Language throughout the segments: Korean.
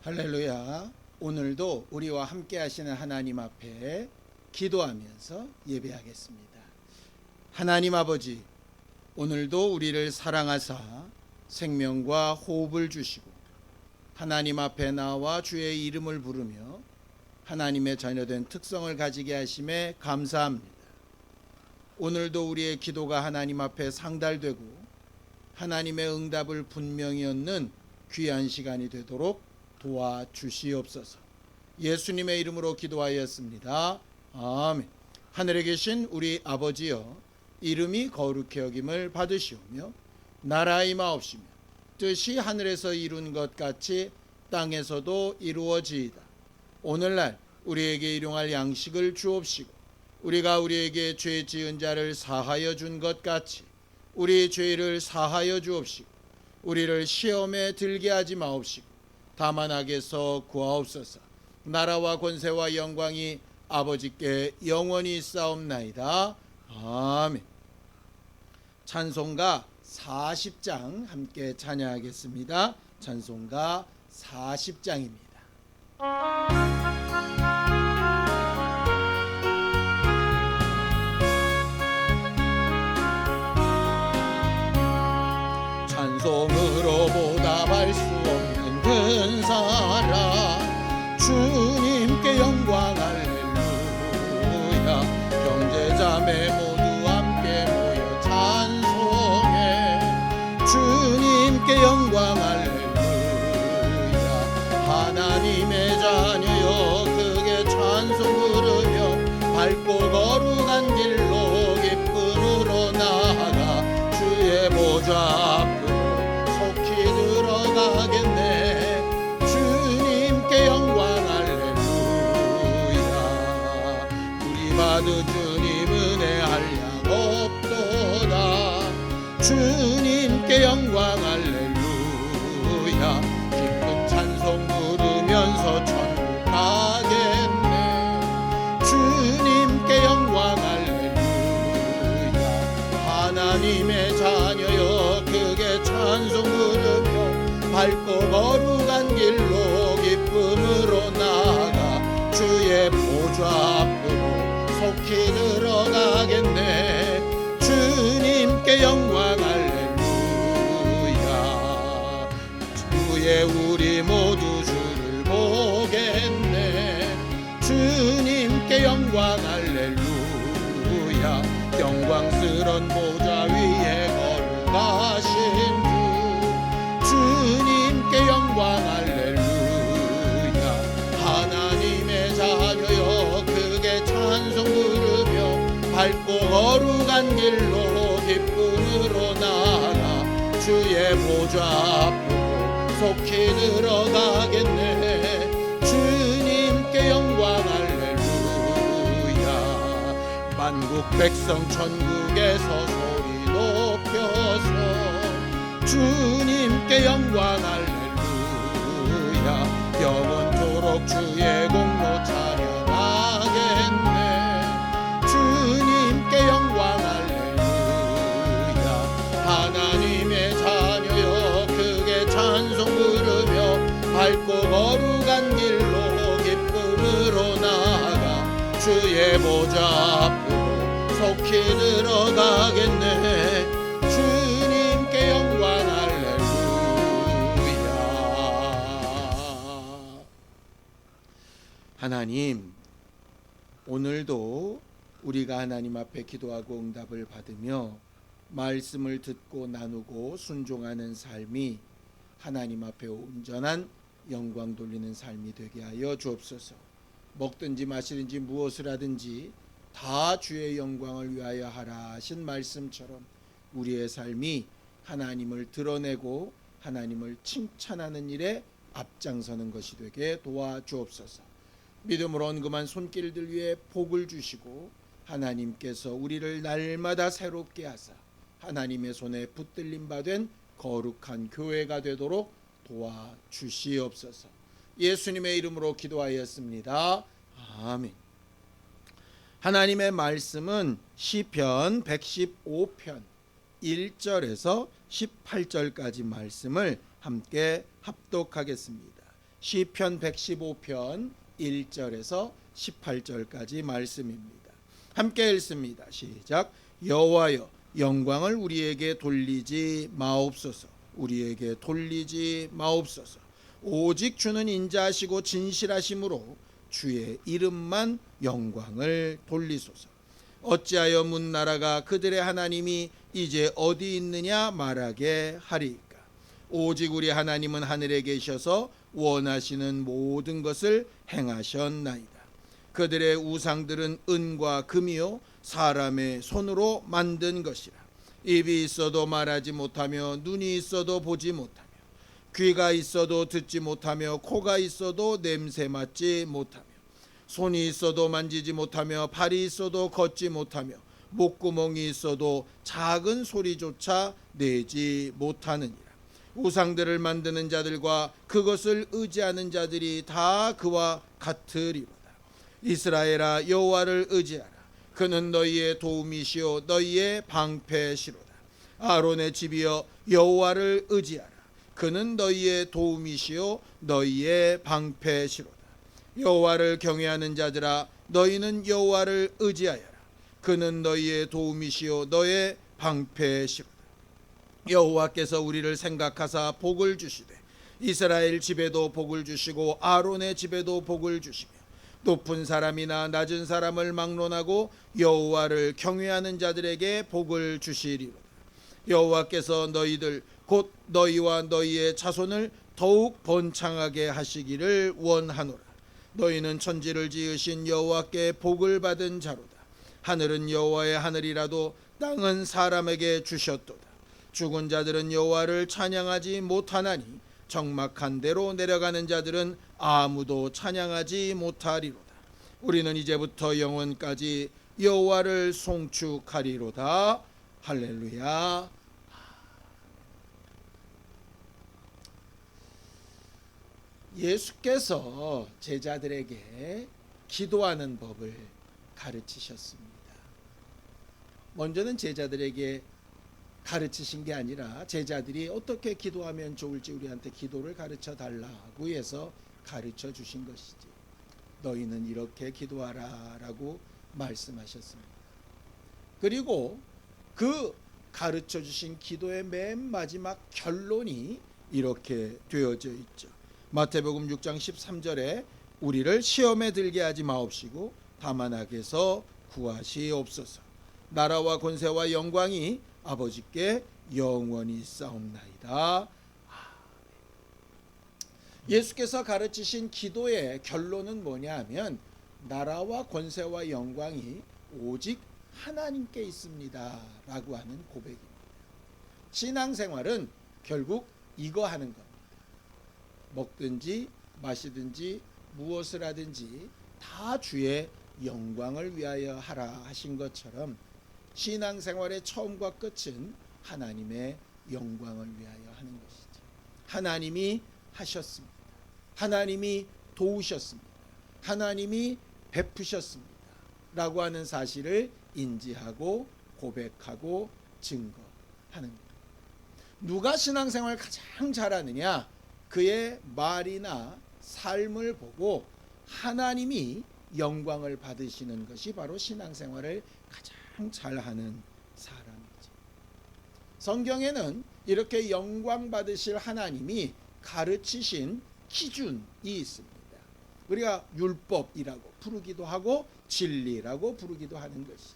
할렐루야. 오늘도 우리와 함께 하시는 하나님 앞에 기도하면서 예배하겠습니다. 하나님 아버지, 오늘도 우리를 사랑하사 생명과 호흡을 주시고 하나님 앞에 나와 주의 이름을 부르며 하나님의 자녀된 특성을 가지게 하심에 감사합니다. 오늘도 우리의 기도가 하나님 앞에 상달되고 하나님의 응답을 분명히 얻는 귀한 시간이 되도록 도와주시옵소서. 예수님의 이름으로 기도하였습니다. 아멘. 하늘에 계신 우리 아버지여, 이름이 거룩히 여김을 받으시오며 나라의 임하옵시며 뜻이 하늘에서 이룬 것 같이 땅에서도 이루어지이다. 오늘날 우리에게 일용할 양식을 주옵시고 우리가 우리에게 죄 지은 자를 사하여 준 것 같이 우리 죄를 사하여 주옵시고 우리를 시험에 들게 하지 마옵시고 다만 악에서 구하옵소서. 나라와 권세와 영광이 아버지께 영원히 있사옵나이다. 아멘. 찬송가 40장 함께 찬양하겠습니다. 찬송가 40장입니다. 찬송으로 보답할 수 없는 큰 사랑, 주님께 영광 할렐루야. 형제자매 모두 함께 모여 찬송해 주님께 영광 할렐루야. 하나님의 자녀여 크게 찬송 부르며 밝고 거룩한 길로 기쁨으로 나아가 주의 보좌 앞으로 속히 들어가겠네. 주님께 영광 할렐루야. 우리 받은 주님 은혜 한량 없도다. 주님께 영광 할렐루야. 기쁜 찬송 부르면서 천국 가겠네. 주님께 영광 할렐루야. 하나님의 자녀여 크게 찬송 부르며 밝고 거룩한 길로 기쁨으로 나아가 주의 보좌 앞으로 속히 들어가겠네. 주님께 영광 할렐루야. 주의 우리 모두 주를 보겠네. 주님께 영광 할렐루야. 영광스런 보좌 위에 걸어가신 주님께 영광 할렐루야. 하나님의 자녀여 크게 찬송 부르며 밝고 거룩한 길로 기쁨으로 나아가 주의 보좌 앞으로 속히 들어가겠네. 주님께 영광 할렐루야. 만국 백성 천국에서 소리 높여서 주님께 영광 할렐루야. 영원토록 주의 공로 찬양하겠네. 주님께 영광 할렐루야. 하나님의 자녀여 크게 찬송 부르며 밝고 거룩한 길로 기쁨으로 나아가 주의 보좌 앞으로 속히 들어가겠네. 주님께 영광 할렐루야. 하나님, 오늘도 우리가 하나님 앞에 기도하고 응답을 받으며 말씀을 듣고 나누고 순종하는 삶이 하나님 앞에 온전한 영광 돌리는 삶이 되게 하여 주옵소서. 먹든지 마시든지 무엇을 하든지 다 주의 영광을 위하여 하라 하신 말씀처럼 우리의 삶이 하나님을 드러내고 하나님을 칭찬하는 일에 앞장서는 것이 되게 도와주옵소서. 믿음으로 언금한 손길들 위에 복을 주시고 하나님께서 우리를 날마다 새롭게 하사 하나님의 손에 붙들림 받은 거룩한 교회가 되도록 도와주시옵소서. 예수님의 이름으로 기도하였습니다. 아멘. 하나님의 말씀은 시편 115편 1절에서 18절까지 말씀을 함께 합독하겠습니다. 시편 115편 1절에서 18절까지 말씀입니다. 함께 읽습니다. 시작. 여호와여, 영광을 우리에게 돌리지 마옵소서. 우리에게 돌리지 마옵소서. 오직 주는 인자하시고 진실하심으로 주의 이름만 영광을 돌리소서. 어찌하여 문나라가 그들의 하나님이 이제 어디 있느냐 말하게 하리이까. 오직 우리 하나님은 하늘에 계셔서 원하시는 모든 것을 행하셨나이다. 그들의 우상들은 은과 금이요 사람의 손으로 만든 것이라. 입이 있어도 말하지 못하며 눈이 있어도 보지 못하며 귀가 있어도 듣지 못하며 코가 있어도 냄새 맡지 못하며 손이 있어도 만지지 못하며 발이 있어도 걷지 못하며 목구멍이 있어도 작은 소리조차 내지 못하느니라. 우상들을 만드는 자들과 그것을 의지하는 자들이 다 그와 같으리로다. 이스라엘아, 여호와를 의지하라. 그는 너희의 도움이시요 너희의 방패시로다. 아론의 집이여, 여호와를 의지하라. 그는 너희의 도움이시요 너희의 방패시로다. 여호와를 경외하는 자들아, 너희는 여호와를 의지하여라. 그는 너희의 도움이시요 너의 방패시로다. 여호와께서 우리를 생각하사 복을 주시되 이스라엘 집에도 복을 주시고 아론의 집에도 복을 주시며 높은 사람이나 낮은 사람을 막론하고 여호와를 경외하는 자들에게 복을 주시리로다. 여호와께서 너희들 곧 너희와 너희의 자손을 더욱 번창하게 하시기를 원하노라. 너희는 천지를 지으신 여호와께 복을 받은 자로다. 하늘은 여호와의 하늘이라도 땅은 사람에게 주셨도다. 죽은 자들은 여호와를 찬양하지 못하나니 적막한 데로 내려가는 자들은 아무도 찬양하지 못하리로다. 우리는 이제부터 영원까지 여호와를 송축하리로다. 할렐루야. 예수께서 제자들에게 기도하는 법을 가르치셨습니다. 먼저는 제자들에게 가르치신 게 아니라 제자들이 어떻게 기도하면 좋을지 우리한테 기도를 가르쳐 달라고 해서 가르쳐 주신 것이지, 너희는 이렇게 기도하라 라고 말씀하셨습니다. 그리고 그 가르쳐 주신 기도의 맨 마지막 결론이 이렇게 되어져 있죠. 마태복음 6장 13절에 우리를 시험에 들게 하지 마옵시고 다만 악에서 구하시옵소서. 나라와 권세와 영광이 아버지께 영원히 싸움나이다. 예수께서 가르치신 기도의 결론은 뭐냐 하면 나라와 권세와 영광이 오직 하나님께 있습니다 라고 하는 고백입니다. 신앙생활은 결국 이거 하는 겁니다. 먹든지 마시든지 무엇을 하든지 다 주의 영광을 위하여 하라 하신 것처럼 신앙생활의 처음과 끝은 하나님의 영광을 위하여 하는 것이죠. 하나님이 하셨습니다. 하나님이 도우셨습니다. 하나님이 베푸셨습니다 라고 하는 사실을 인지하고 고백하고 증거하는 것. 누가 신앙생활을 가장 잘하느냐? 그의 말이나 삶을 보고 하나님이 영광을 받으시는 것이 바로 신앙생활을 가장 잘하는 사람이죠. 성경에는 이렇게 영광 받으실 하나님이 가르치신 기준이 있습니다. 우리가 율법이라고 부르기도 하고 진리라고 부르기도 하는 것이죠.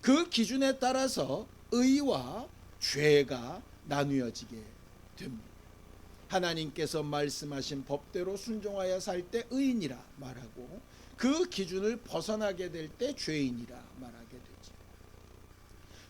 그 기준에 따라서 의와 죄가 나누어지게 됩니다. 하나님께서 말씀하신 법대로 순종하여 살 때 의인이라 말하고 그 기준을 벗어나게 될 때 죄인이라 말하게 되죠.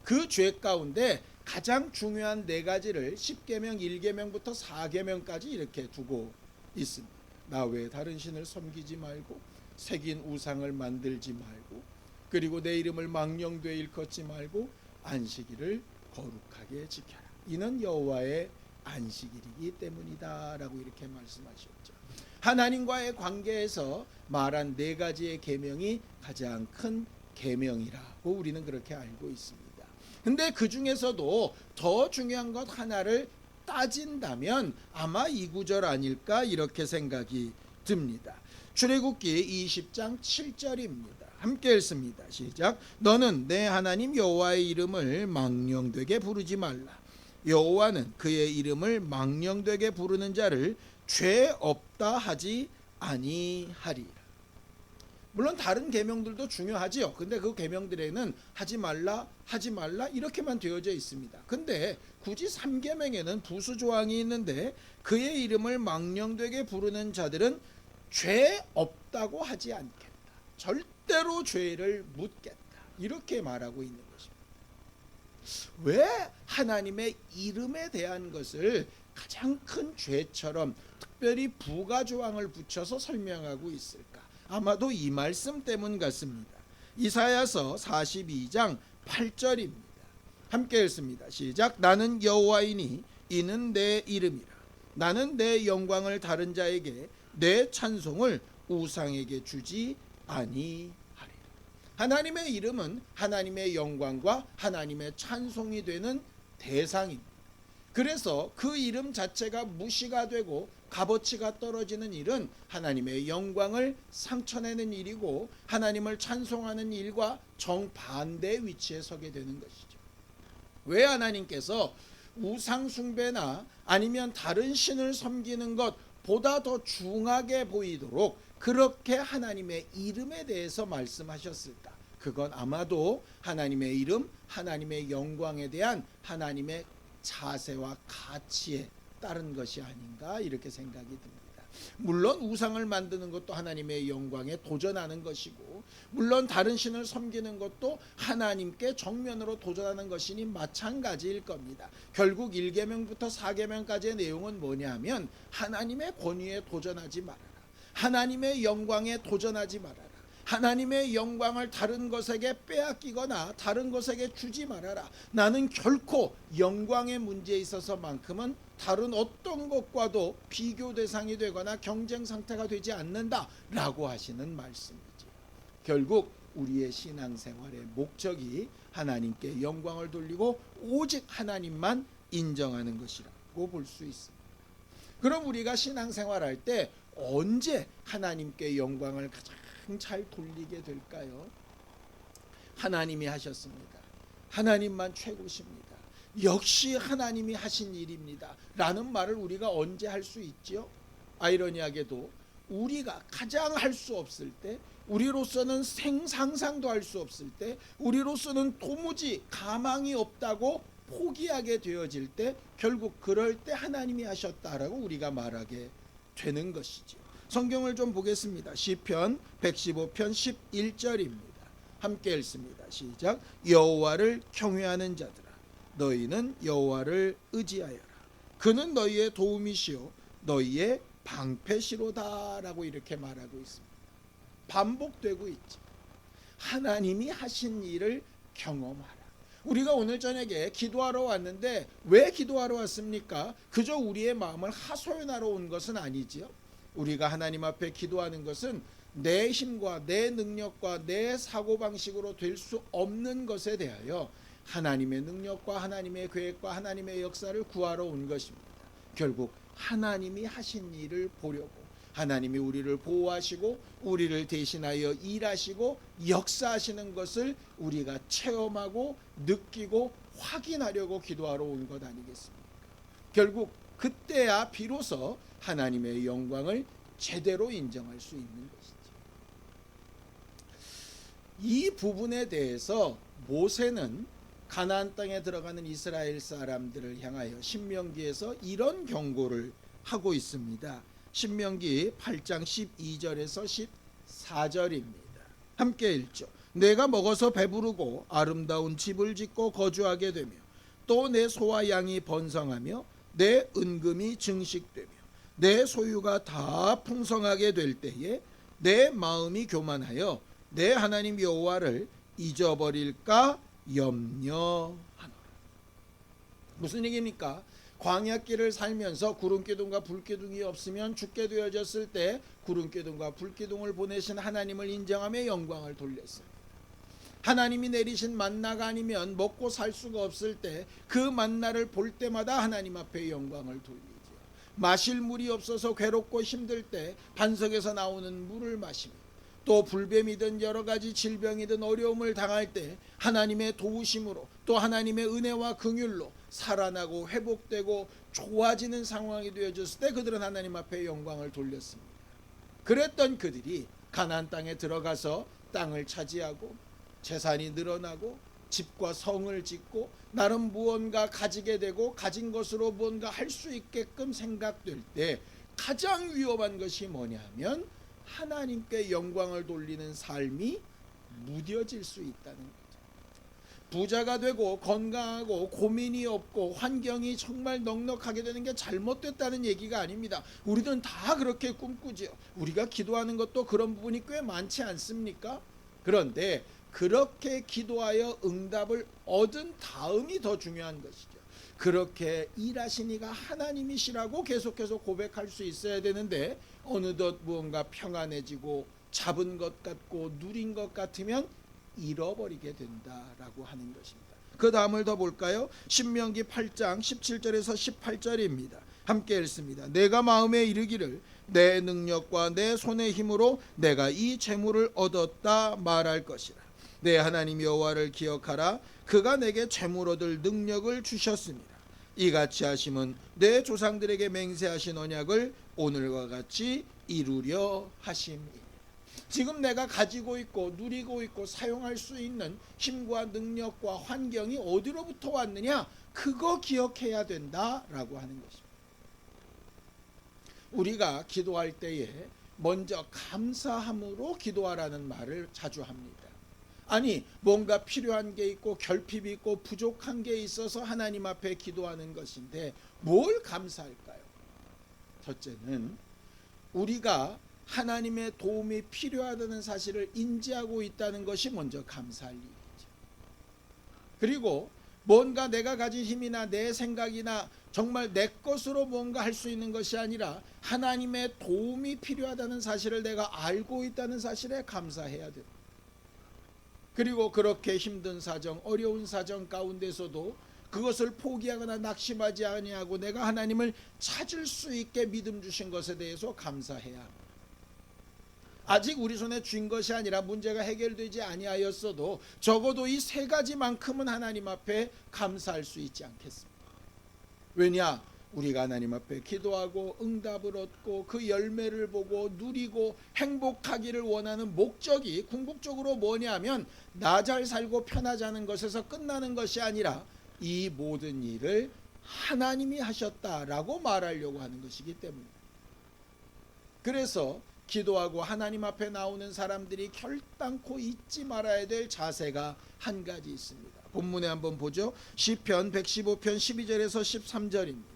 그 죄 가운데 가장 중요한 네 가지를 10계명, 1계명부터 4계명까지 이렇게 두고 있습니다. 나 외에 다른 신을 섬기지 말고 새긴 우상을 만들지 말고 그리고 내 이름을 망령되이 일컫지 말고 안식일을 거룩하게 지켜라. 이는 여호와의 안식일이기 때문이다 라고 이렇게 말씀하셨죠. 하나님과의 관계에서 말한 네 가지의 계명이 가장 큰 계명이라고 우리는 그렇게 알고 있습니다. 근데 그 중에서도 더 중요한 것 하나를 따진다면 아마 이 구절 아닐까 이렇게 생각이 듭니다. 출애굽기 20장 7절입니다. 함께 읽습니다. 시작. 너는 내 하나님 여호와의 이름을 망령되게 부르지 말라. 여호와는 그의 이름을 망령되게 부르는 자를 죄 없다 하지 아니하리라. 물론 다른 계명들도 중요하지요. 근데 그 계명들에는 하지 말라 이렇게만 되어져 있습니다. 근데 굳이 3계명에는 부수 조항이 있는데 그의 이름을 망령되게 부르는 자들은 죄 없다고 하지 않겠다. 절대로 죄를 묻겠다. 이렇게 말하고 있는 것입니다. 왜 하나님의 이름에 대한 것을 가장 큰 죄처럼 특별히 부가 조항을 붙여서 설명하고 있을까? 아마도 이 말씀 때문 같습니다. 이사야서 42장 8절입니다. 함께 읽습니다. 시작. 나는 여호와이니 이는 내 이름이라. 나는 내 영광을 다른 자에게 내 찬송을 우상에게 주지 아니하리라. 하나님의 이름은 하나님의 영광과 하나님의 찬송이 되는 대상입니다. 그래서 그 이름 자체가 무시가 되고 값어치가 떨어지는 일은 하나님의 영광을 상처내는 일이고 하나님을 찬송하는 일과 정반대의 위치에 서게 되는 것이죠. 왜 하나님께서 우상 숭배나 아니면 다른 신을 섬기는 것보다 더 중하게 보이도록 그렇게 하나님의 이름에 대해서 말씀하셨을까? 그건 아마도 하나님의 이름, 하나님의 영광에 대한 하나님의 자세와 가치에 따른 것이 아닌가 이렇게 생각이 듭니다. 물론 우상을 만드는 것도 하나님의 영광에 도전하는 것이고 물론 다른 신을 섬기는 것도 하나님께 정면으로 도전하는 것이니 마찬가지일 겁니다. 결국 1계명부터 4계명까지의 내용은 뭐냐면 하나님의 권위에 도전하지 말아라. 하나님의 영광에 도전하지 말아라. 하나님의 영광을 다른 것에게 빼앗기거나 다른 것에게 주지 말아라. 나는 결코 영광의 문제에 있어서만큼은 다른 어떤 것과도 비교 대상이 되거나 경쟁 상태가 되지 않는다라고 하시는 말씀이지. 결국 우리의 신앙생활의 목적이 하나님께 영광을 돌리고 오직 하나님만 인정하는 것이라고 볼 수 있습니다. 그럼 우리가 신앙생활할 때 언제 하나님께 영광을 가장 잘 돌리게 될까요? 하나님이 하셨습니다. 하나님만 최고십니다. 역시 하나님이 하신 일입니다. 라는 말을 우리가 언제 할 수 있지요? 아이러니하게도 우리가 가장 할 수 없을 때, 우리로서는 상상도 할 수 없을 때, 우리로서는 도무지 가망이 없다고 포기하게 되어질 때 결국 그럴 때 하나님이 하셨다라고 우리가 말하게 되는 것이죠. 성경을 좀 보겠습니다. 시편 115편 11절입니다. 함께 읽습니다. 시작. 여호와를 경외하는 자들아 너희는 여호와를 의지하여라. 그는 너희의 도움이시요 너희의 방패시로다라고 이렇게 말하고 있습니다. 반복되고 있죠. 하나님이 하신 일을 경험하라. 우리가 오늘 저녁에 기도하러 왔는데 왜 기도하러 왔습니까? 그저 우리의 마음을 하소연하러 온 것은 아니지요. 우리가 하나님 앞에 기도하는 것은 내 힘과 내 능력과 내 사고방식으로 될 수 없는 것에 대하여 하나님의 능력과 하나님의 계획과 하나님의 역사를 구하러 온 것입니다. 결국 하나님이 하신 일을 보려고 하나님이 우리를 보호하시고 우리를 대신하여 일하시고 역사하시는 것을 우리가 체험하고 느끼고 확인하려고 기도하러 온 것 아니겠습니까? 결국 그때야 비로소 하나님의 영광을 제대로 인정할 수 있는 것이죠. 이 부분에 대해서 모세는 가나안 땅에 들어가는 이스라엘 사람들을 향하여 신명기에서 이런 경고를 하고 있습니다. 신명기 8장 12절에서 14절입니다. 함께 읽죠. 내가 먹어서 배부르고 아름다운 집을 짓고 거주하게 되며 또 내 소와 양이 번성하며 내 은금이 증식되며 내 소유가 다 풍성하게 될 때에 내 마음이 교만하여 내 하나님 여호와를 잊어버릴까 염려하노라. 무슨 얘기입니까? 광야길을 살면서 구름기둥과 불기둥이 없으면 죽게 되어졌을 때 구름기둥과 불기둥을 보내신 하나님을 인정하며 영광을 돌렸습니다. 하나님이 내리신 만나가 아니면 먹고 살 수가 없을 때 그 만나를 볼 때마다 하나님 앞에 영광을 돌리죠. 마실 물이 없어서 괴롭고 힘들 때 반석에서 나오는 물을 마시며, 또 불뱀이든 여러 가지 질병이든 어려움을 당할 때 하나님의 도우심으로 또 하나님의 은혜와 긍휼로 살아나고 회복되고 좋아지는 상황이 되어졌을 때 그들은 하나님 앞에 영광을 돌렸습니다. 그랬던 그들이 가나안 땅에 들어가서 땅을 차지하고 재산이 늘어나고 집과 성을 짓고 나름 무언가 가지게 되고 가진 것으로 무언가 할 수 있게끔 생각될 때 가장 위험한 것이 뭐냐면 하나님께 영광을 돌리는 삶이 무뎌질 수 있다는 거죠. 부자가 되고 건강하고 고민이 없고 환경이 정말 넉넉하게 되는 게 잘못됐다는 얘기가 아닙니다. 우리는 다 그렇게 꿈꾸죠. 우리가 기도하는 것도 그런 부분이 꽤 많지 않습니까? 그런데 그렇게 기도하여 응답을 얻은 다음이 더 중요한 것이죠. 그렇게 일하시니가 하나님이시라고 계속해서 고백할 수 있어야 되는데 어느덧 무언가 평안해지고 잡은 것 같고 누린 것 같으면 잃어버리게 된다라고 하는 것입니다. 그 다음을 더 볼까요? 신명기 8장 17절에서 18절입니다. 함께 읽습니다. 내가 마음에 이르기를 내 능력과 내 손의 힘으로 내가 이 재물을 얻었다 말할 것이라. 내 하나님 여호와를 기억하라. 그가 내게 재물 얻을 능력을 주셨습니다. 이같이 하심은 내 조상들에게 맹세하신 언약을 오늘과 같이 이루려 하심이니. 지금 내가 가지고 있고 누리고 있고 사용할 수 있는 힘과 능력과 환경이 어디로부터 왔느냐? 그거 기억해야 된다라고 하는 것입니다. 우리가 기도할 때에 먼저 감사함으로 기도하라는 말을 자주 합니다. 아니, 뭔가 필요한 게 있고 결핍이 있고 부족한 게 있어서 하나님 앞에 기도하는 것인데 뭘 감사할까요? 첫째는 우리가 하나님의 도움이 필요하다는 사실을 인지하고 있다는 것이 먼저 감사할 일이죠. 그리고 뭔가 내가 가진 힘이나 내 생각이나 정말 내 것으로 뭔가 할 수 있는 것이 아니라 하나님의 도움이 필요하다는 사실을 내가 알고 있다는 사실에 감사해야 됩니다. 그리고 그렇게 힘든 사정, 어려운 사정 가운데서도 그것을 포기하거나 낙심하지 아니하고 내가 하나님을 찾을 수 있게 믿음 주신 것에 대해서 감사해야 합니다. 아직 우리 손에 쥔 것이 아니라 문제가 해결되지 아니하였어도 적어도 이 세 가지만큼은 하나님 앞에 감사할 수 있지 않겠습니까? 왜냐? 우리가 하나님 앞에 기도하고 응답을 얻고 그 열매를 보고 누리고 행복하기를 원하는 목적이 궁극적으로 뭐냐면 나 잘 살고 편하자는 것에서 끝나는 것이 아니라 이 모든 일을 하나님이 하셨다라고 말하려고 하는 것이기 때문입니다. 그래서 기도하고 하나님 앞에 나오는 사람들이 결단코 잊지 말아야 될 자세가 한 가지 있습니다. 본문에 한번 보죠. 시편 115편 12절에서 13절입니다.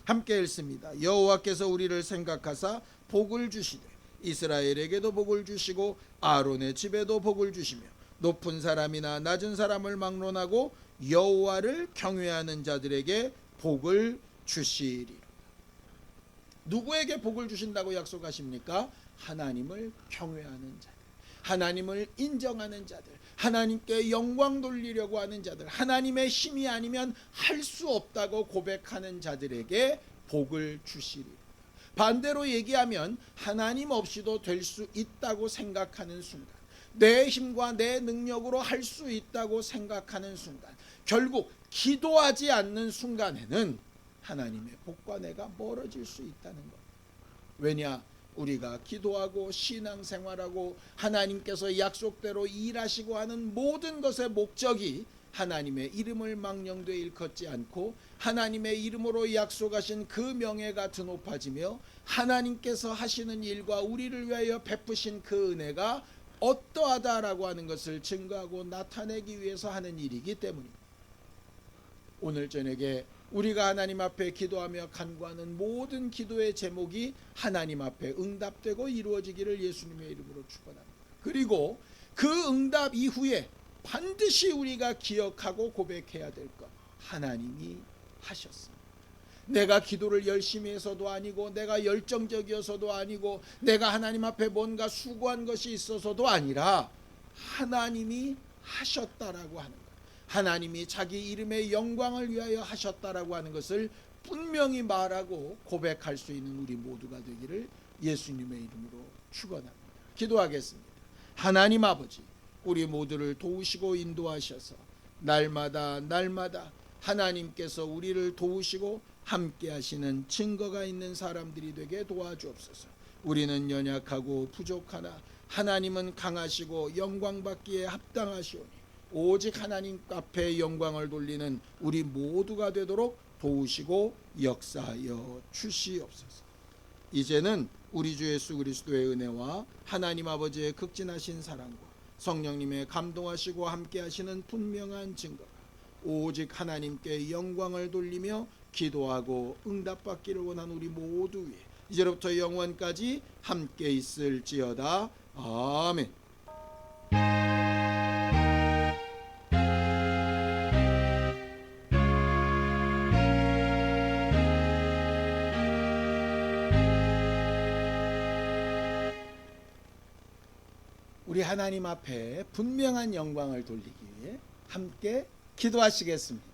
함께 읽습니다. 여호와께서 우리를 생각하사 복을 주시되 이스라엘에게도 복을 주시고 아론의 집에도 복을 주시며 높은 사람이나 낮은 사람을 막론하고 여호와를 경외하는 자들에게 복을 주시리라. 누구에게 복을 주신다고 약속하십니까? 하나님을 경외하는 자들, 하나님을 인정하는 자들, 하나님께 영광 돌리려고 하는 자들, 하나님의 힘이 아니면 할 수 없다고 고백하는 자들에게 복을 주시리라. 반대로 얘기하면 하나님 없이도 될 수 있다고 생각하는 순간, 내 힘과 내 능력으로 할 수 있다고 생각하는 순간, 결국 기도하지 않는 순간에는 하나님의 복과 내가 멀어질 수 있다는 것. 왜냐? 우리가 기도하고 신앙생활하고 하나님께서 약속대로 일하시고 하는 모든 것의 목적이 하나님의 이름을 망령되이 일컫지 않고 하나님의 이름으로 약속하신 그 명예가 더 높아지며 하나님께서 하시는 일과 우리를 위하여 베푸신 그 은혜가 어떠하다라고 하는 것을 증거하고 나타내기 위해서 하는 일이기 때문입니다. 오늘 저녁에 우리가 하나님 앞에 기도하며 간구하는 모든 기도의 제목이 하나님 앞에 응답되고 이루어지기를 예수님의 이름으로 축원합니다. 그리고 그 응답 이후에 반드시 우리가 기억하고 고백해야 될 것, 하나님이 하셨습니다. 내가 기도를 열심히 해서도 아니고 내가 열정적이어서도 아니고 내가 하나님 앞에 뭔가 수고한 것이 있어서도 아니라 하나님이 하셨다라고 하는 것, 하나님이 자기 이름의 영광을 위하여 하셨다라고 하는 것을 분명히 말하고 고백할 수 있는 우리 모두가 되기를 예수님의 이름으로 축원합니다. 기도하겠습니다. 하나님 아버지, 우리 모두를 도우시고 인도하셔서 날마다 하나님께서 우리를 도우시고 함께 하시는 증거가 있는 사람들이 되게 도와주옵소서. 우리는 연약하고 부족하나 하나님은 강하시고 영광받기에 합당하시오니 오직 하나님 앞에 영광을 돌리는 우리 모두가 되도록 도우시고 역사하여 주시옵소서. 이제는 우리 주 예수 그리스도의 은혜와 하나님 아버지의 극진하신 사랑과 성령님의 감동하시고 함께 하시는 분명한 증거가 오직 하나님께 영광을 돌리며 기도하고 응답받기를 원하는 우리 모두 위에 이제로부터 영원까지 함께 있을지어다. 아멘. 우리 하나님 앞에 분명한 영광을 돌리기 위해 함께 기도하시겠습니다.